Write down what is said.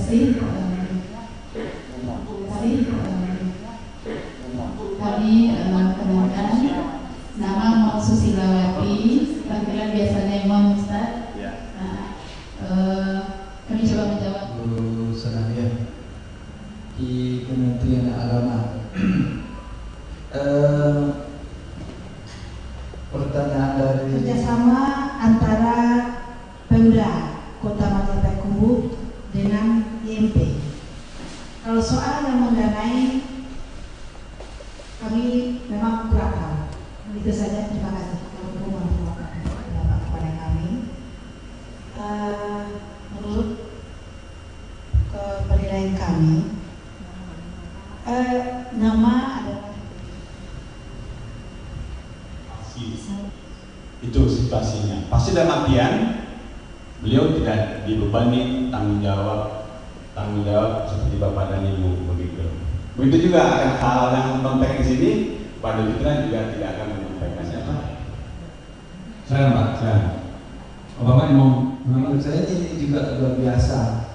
kasih. Kami kenalkan nama Mau Susilawati, panggilan biasanya Imam Ustaz. Kami coba menjawab. Bu Sanaya di Kementerian Agama. Pertanyaan dari kerjasama antara Pemda Kota Majapahit dengan IMP. Kalau soal yang mendanai, kami memang kurang tahu. Itu saja, terima kasih. Kepada kami, menurut penilaian kami, nama adalah itu situasinya. Pasti dalam artian beliau tidak dibebani tanggung jawab seperti bapak dan ibu begitu. Begitu juga akan hal yang konteks di sini, pada pikiran juga tidak akan menyampaikan siapa. Saya Pak, saya. Bapak mau menurut saya ini juga luar biasa.